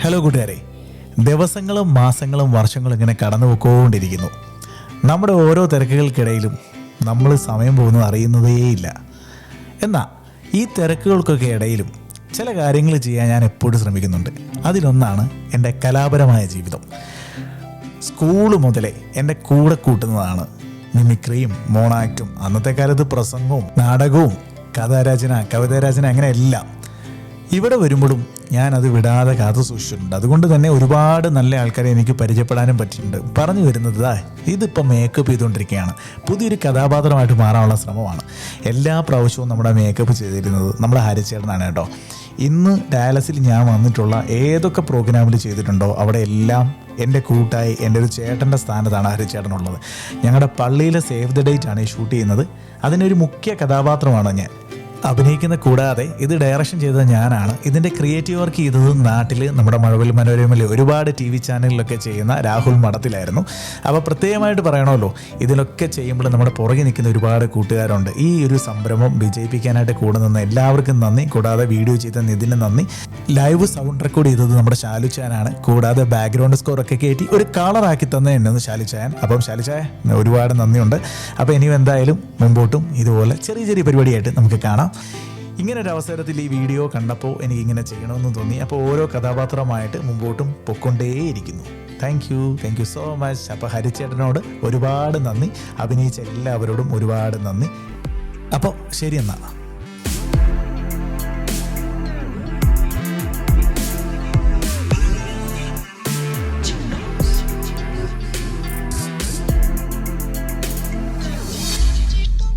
Hello കൂട്ടുകാരെ, ദിവസങ്ങളും മാസങ്ങളും വർഷങ്ങളും ഇങ്ങനെ കടന്നു പോയിക്കൊണ്ടിരിക്കുന്നു. നമ്മുടെ ഓരോ തിരക്കുകൾക്കിടയിലും നമ്മൾ സമയം പോകുന്നത് അറിയുന്നതേയില്ല. എന്നാൽ ഈ തിരക്കുകൾക്കൊക്കെ ഇടയിലും ചില കാര്യങ്ങൾ ചെയ്യാൻ ഞാൻ എപ്പോഴും ശ്രമിക്കുന്നുണ്ട്. അതിലൊന്നാണ് എൻ്റെ കലാപരമായ ജീവിതം. സ്കൂള് മുതലേ എൻ്റെ കൂടെ കൂട്ടുന്നതാണ് മിമിക്രിയും മോണാക്റ്റും, അന്നത്തെ കാലത്ത് പ്രസംഗവും നാടകവും കവിതാരചന അങ്ങനെ എല്ലാം. ഇവിടെ വരുമ്പോഴും ഞാനത് വിടാതെ കാത്തു സൂക്ഷിച്ചിട്ടുണ്ട്. അതുകൊണ്ട് തന്നെ ഒരുപാട് നല്ല ആൾക്കാരെ എനിക്ക് പരിചയപ്പെടാനും പറ്റിയിട്ടുണ്ട്. പറഞ്ഞു വരുന്നത് ഇതിപ്പോൾ മേക്കപ്പ് ചെയ്തുകൊണ്ടിരിക്കുകയാണ്. പുതിയൊരു കഥാപാത്രമായിട്ട് മാറാനുള്ള ശ്രമമാണ്. എല്ലാ പ്രാവശ്യവും നമ്മുടെ മേക്കപ്പ് ചെയ്തിരുന്നത് നമ്മുടെ ഹരിച്ചേട്ടനാണ് കേട്ടോ. ഇന്ന് ഡയാലസിൽ ഞാൻ വന്നിട്ടുള്ള ഏതൊക്കെ പ്രോഗ്രാമിൽ ചെയ്തിട്ടുണ്ടോ അവിടെ എല്ലാം എൻ്റെ കൂട്ടായി എൻ്റെ ഒരു ചേട്ടൻ്റെ സ്ഥാനത്താണ് ഹരിച്ചേട്ടനുള്ളത്. ഞങ്ങളുടെ പള്ളിയിലെ സേവ് ദ ഡേറ്റ് ആണ് ഈ ഷൂട്ട് ചെയ്യുന്നത്. അതിനൊരു മുഖ്യ കഥാപാത്രമാണ് ഞാൻ അഭിനയിക്കുന്ന. കൂടാതെ ഇത് ഡയറക്ഷൻ ചെയ്തത് ഞാനാണ്. ഇതിൻ്റെ ക്രിയേറ്റീവ് വർക്ക് ചെയ്തത് നാട്ടിൽ നമ്മുടെ മഴവിൽ മനോരമയിൽ ഒരുപാട് TV ചാനലിലൊക്കെ ചെയ്യുന്ന രാഹുൽ മഠത്തിലായിരുന്നു. അപ്പോൾ പ്രത്യേകമായിട്ട് പറയണമല്ലോ, ഇതിലൊക്കെ ചെയ്യുമ്പോൾ നമ്മുടെ പുറകെ നിൽക്കുന്ന ഒരുപാട് കൂട്ടുകാരുണ്ട്. ഈ ഒരു സംരംഭം വിജയിപ്പിക്കാനായിട്ട് കൂടെ നിന്ന് എല്ലാവർക്കും നന്ദി. കൂടാതെ വീഡിയോ ചെയ്ത നിതിന് നന്ദി. ലൈവ് സൗണ്ട് റെക്കോർഡ് ചെയ്തത് നമ്മുടെ ശാലുച്ചാനാണ്. കൂടാതെ ബാക്ക്ഗ്രൗണ്ട് സ്കോറൊക്കെ കയറ്റി ഒരു കളറാക്കി തന്നെ എന്നെ ശാലുച്ചായൻ. അപ്പം ശാലുച്ചായ ഒരുപാട് നന്ദിയുണ്ട്. അപ്പോൾ ഇനിയും എന്തായാലും മുമ്പോട്ടും ഇതുപോലെ ചെറിയ ചെറിയ പരിപാടിയായിട്ട് നമുക്ക് കാണാം. ഇങ്ങനൊരു അവസരത്തിൽ ഈ വീഡിയോ കണ്ടപ്പോൾ എനിക്കിങ്ങനെ ചെയ്യണമെന്ന് തോന്നി. അപ്പോൾ ഓരോ കഥാപാത്രമായിട്ട് മുമ്പോട്ടും പൊക്കൊണ്ടേയിരിക്കുന്നു. Thank you so much. അപ്പോൾ ഹരിച്ചേട്ടനോട് ഒരുപാട് നന്ദി. അഭിനയിച്ച എല്ലാവരോടും ഒരുപാട് നന്ദി. അപ്പോൾ ശരി എന്നാൽ.